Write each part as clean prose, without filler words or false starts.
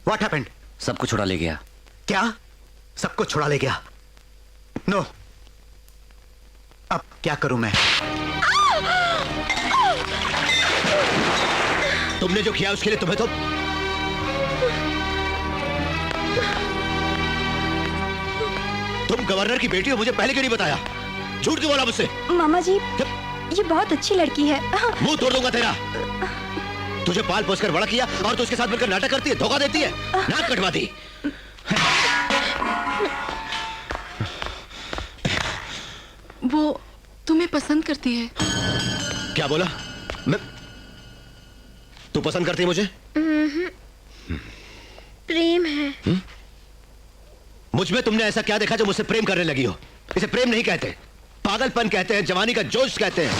What happened? सब कुछ छुड़ा ले गया। क्या? सब कुछ छुड़ा ले गया? नो। अब क्या करूं मैं? तुमने जो किया उसके लिए तुम्हें तो तुम गवर्नर की बेटी हो, मुझे पहले क्यों नहीं बताया? झूठ क्यों बोला मुझसे? मामा जी, ये बहुत अच्छी लड़की है। मुंह तोड़ दूंगा तेरा। तुझे पाल पोस कर बड़ा किया और तू उसके साथ मिलकर नाटक करती है, धोखा देती है, नाक कटवाती। वो तुम्हें पसंद करती है। क्या बोला? मैं तू पसंद करती है मुझे? प्रेम है। मुझ में तुमने ऐसा क्या देखा जो मुझसे प्रेम करने लगी हो? इसे प्रेम नहीं कहते, पागलपन कहते हैं, जवानी का जोश कहते हैं।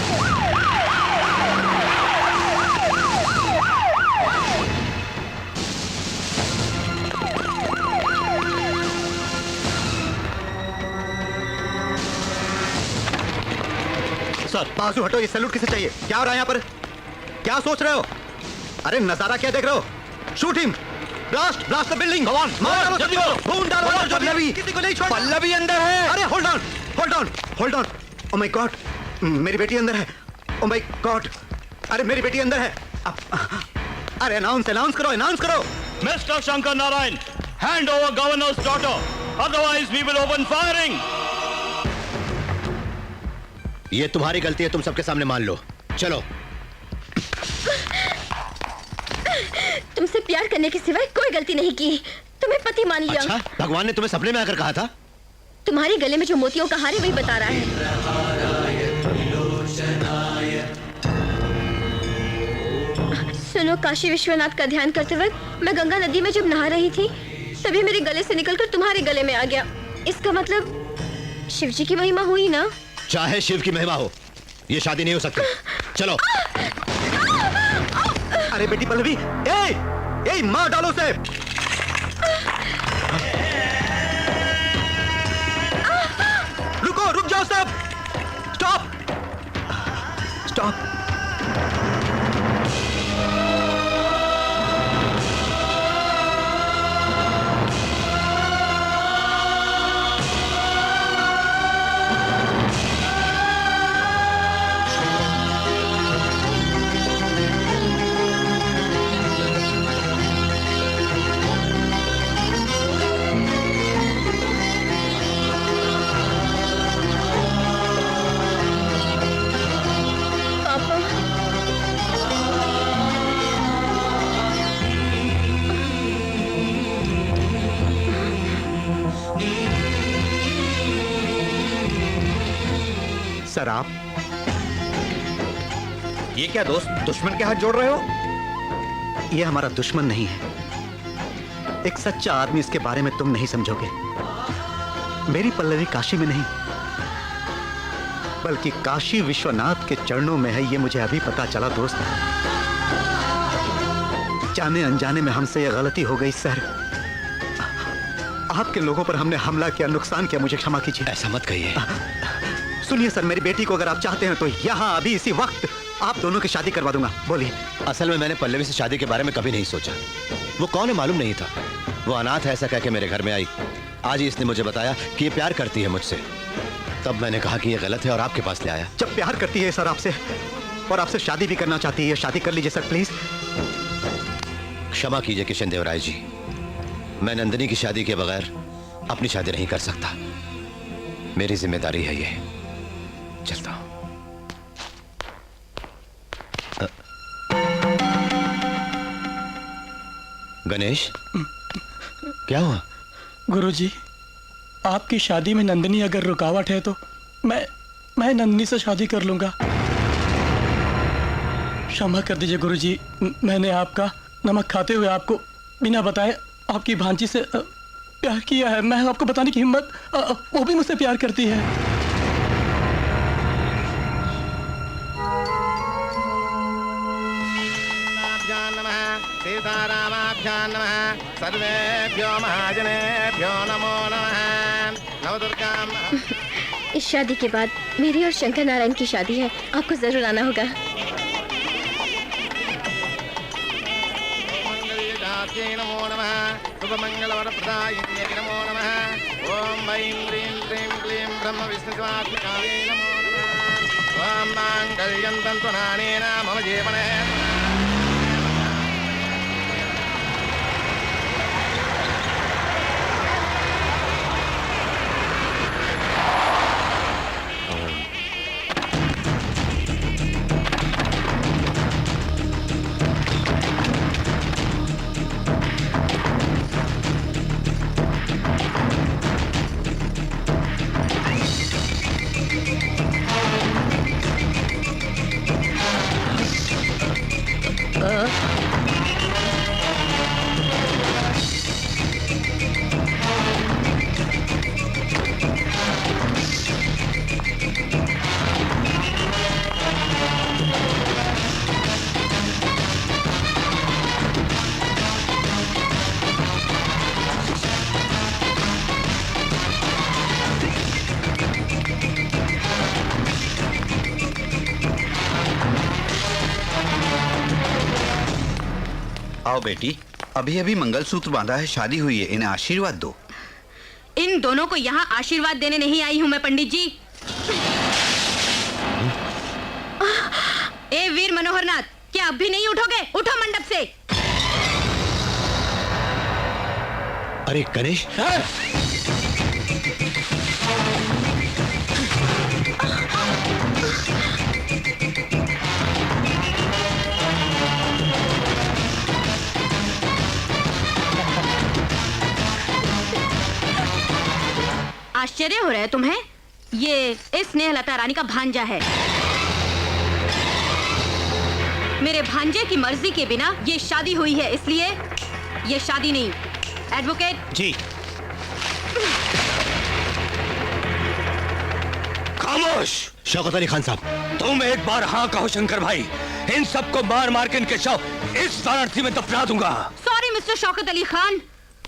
सर बाजू हटो, ये सैल्यूट किसे चाहिए? क्या हो रहा है यहाँ पर? क्या सोच रहे हो? अरे नजारा क्या देख रहे हो? Shoot him! Blast! Blast the building! Go on! मार डालो जल्दी सभी को! करो! खून डालो! पल्लवी! किसी को नहीं छोड़! पल्लवी अंदर है! अरे hold on! Hold on! Hold on! Oh my God! मेरी बेटी अंदर है! Oh my God! अरे मेरी बेटी अंदर है! अरे अनाउंस करो! अनाउंस करो! Mr. Shankar Narayan, hand over governor's daughter. Otherwise, we will open firing. ये तुम्हारी गलती है, तुम सबके सामने मान लो। चलो। तुमसे प्यार करने के सिवाय कोई गलती नहीं की। तुम्हें पति मान लिया। अच्छा, भगवान ने तुम्हें सपने में आकर कहा था? तुम्हारे गले में जो मोतियों का हार है वही बता रहा है। सुनो, काशी विश्वनाथ का ध्यान करते वक्त मैं गंगा नदी में जब नहा रही थी तभी मेरे गले से निकलकर तुम्हारे गले में आ गया। इसका मतलब शिव जी की महिमा हुई ना? चाहे शिव की महिमा हो, ये शादी नहीं हो सकती। चलो। अरे बेटी पल्लवी! ए मार डालो उसे! रुक जाओ सब! स्टॉप! स्टॉप! सर आप ये क्या दोस्त, दुश्मन के हाथ जोड़ रहे हो? ये हमारा दुश्मन नहीं है, एक सच्चा आदमी। इसके बारे में तुम नहीं समझोगे। मेरी पल्लवी काशी में नहीं बल्कि काशी विश्वनाथ के चरणों में है, ये मुझे अभी पता चला दोस्त। जाने अनजाने में हमसे यह गलती हो गई सर। आपके लोगों पर हमने हमला किया, नुकसान किया, मुझे क्षमा कीजिए। ऐसा मत कहिए। सुनिए सर, मेरी बेटी को अगर आप चाहते हैं तो यहाँ अभी इसी वक्त आप दोनों की शादी करवा दूंगा। बोलिए। असल में मैंने पल्लवी से शादी के बारे में कभी नहीं सोचा। वो कौन है मालूम नहीं था। वो अनाथ है ऐसा कह के मेरे घर में आई। आज ही इसने मुझे बताया कि ये प्यार करती है मुझसे। तब मैंने कहा कि ये गलत है और आपके पास ले आया। जब प्यार करती है सर आपसे और आपसे शादी भी करना चाहती है, शादी कर लीजिए सर प्लीज। क्षमा कीजिए किशन देव राय जी, मैं नंदिनी की शादी के बगैर अपनी शादी नहीं कर सकता। मेरी जिम्मेदारी है ये। चलता हूं। गणेश, क्या हुआ? गुरुजी, आपकी शादी में नंदिनी अगर रुकावट है तो मैं नंदिनी से शादी कर लूंगा। क्षमा कर दीजिए गुरुजी, मैंने आपका नमक खाते हुए आपको बिना बताए आपकी भांजी से प्यार किया है। मैं आपको बताने की हिम्मत, वो भी मुझसे प्यार करती है। सीतारामाभ्यां नमः। सर्वेभ्यो महाजनेभ्यो नमो नमः। नवदुर्गां। इस शादी के बाद मेरी और शंकर नारायण की शादी है, आपको जरूर आना होगा। विष्णुवाक्यै नमो नमः शुभमङ्गलवरप्रदायिन्यै नमो नमः ॐ ऐं ह्रीं क्लीं क्लीं ब्रह्म विष्णुशिवात्मकायै नमो नमः ॐ माङ्गल्यं तन्तुनानेन मम जीवने आओ बेटी, अभी अभी मंगलसूत्र बांधा है, शादी हुई है, इन्हें आशीर्वाद दो। इन दोनों को यहाँ आशीर्वाद देने नहीं आई हूँ मैं पंडित जी। ए वीर मनोहर नाथ, क्या अब भी नहीं उठोगे? उठो मंडप से। अरे गणेश, आश्चर्य हो रहा है तुम्हें? ये इस स्नेहलता रानी का भांजा है। मेरे भांजे की मर्जी के बिना ये शादी हुई है, इसलिए ये शादी नहीं। एडवोकेट जी। खामोश शौकत अली खान साहब, तुम एक बार हाँ कहो शंकर भाई, इन सबको मार मार के इनके शव इस वाराणसी में दफना दूंगा। सॉरी मिस्टर शौकत अली खान,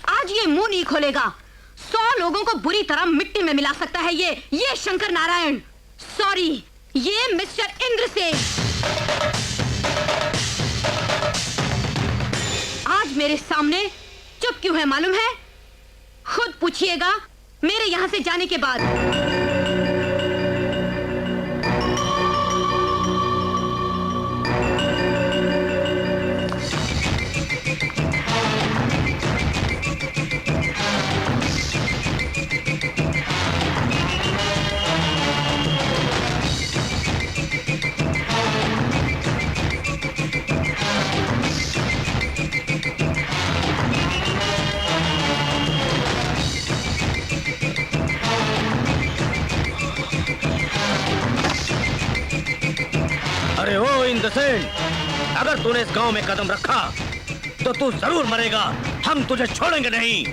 आज ये मुंह नहीं खोलेगा। 100 लोगों को बुरी तरह मिट्टी में मिला सकता है ये शंकर नारायण। सॉरी, ये मिस्टर इंद्रसेन। आज मेरे सामने चुप क्यों है मालूम है? खुद पूछिएगा मेरे यहां से जाने के बाद। अरे ओ इंद्रसेन, अगर तूने इस गांव में कदम रखा तो तू जरूर मरेगा। हम तुझे छोड़ेंगे नहीं।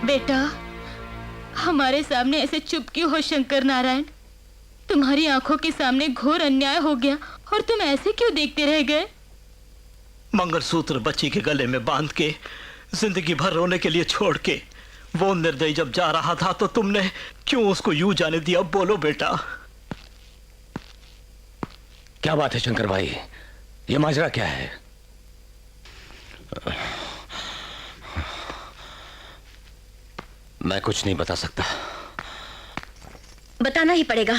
बेटा, हमारे सामने ऐसे चुप क्यों हो शंकर नारायण? तुम्हारी आंखों के सामने घोर अन्याय हो गया और तुम ऐसे क्यों देखते रह गए? मंगलसूत्र बच्ची के गले में बांध के जिंदगी भर रोने के लिए छोड़ के वो निर्दयी जब जा रहा था तो तुमने क्यों उसको यूं जाने दिया? बोलो बेटा। क्या बात है शंकर भाई, ये माजरा क्या है? मैं कुछ नहीं बता सकता। बताना ही पड़ेगा।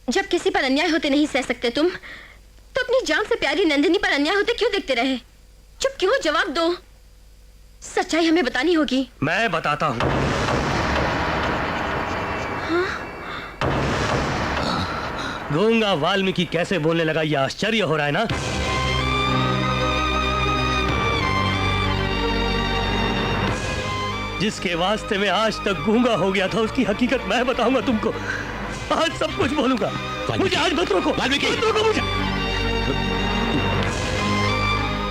जब किसी पर अन्याय होते नहीं सह सकते तुम, तो अपनी जान से प्यारी नंदिनी पर अन्याय होते क्यों देखते रहे? चुप क्यों? जवाब दो। सच्चाई हमें बतानी होगी। मैं बताता हूं। हाँ? गूंगा वाल्मीकि कैसे बोलने लगा, यह आश्चर्य हो रहा है ना? जिसके वास्ते में आज तक गूंगा हो गया था उसकी हकीकत मैं बताऊंगा तुमको। आज सब कुछ बोलूंगा। मुझे आज मत रोको, मत रोको मुझे।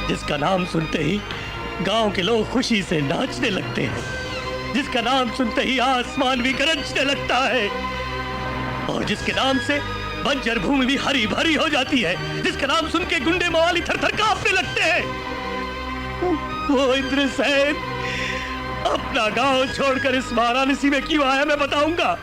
जिसका नाम सुनते ही गांव के लोग खुशी से नाचने लगते हैं, जिसका नाम सुनते ही आसमान भी गरजने लगता है, और जिसके नाम से बंजर भूमि भी हरी भरी हो जाती है, जिसका नाम सुन के गुंडे मवाली थर-थर कांपने लगते हैं, वो इंद्रसेन अपना गांव छोड़कर इस वाराणसी में क्यों आया मैं बताऊंगा।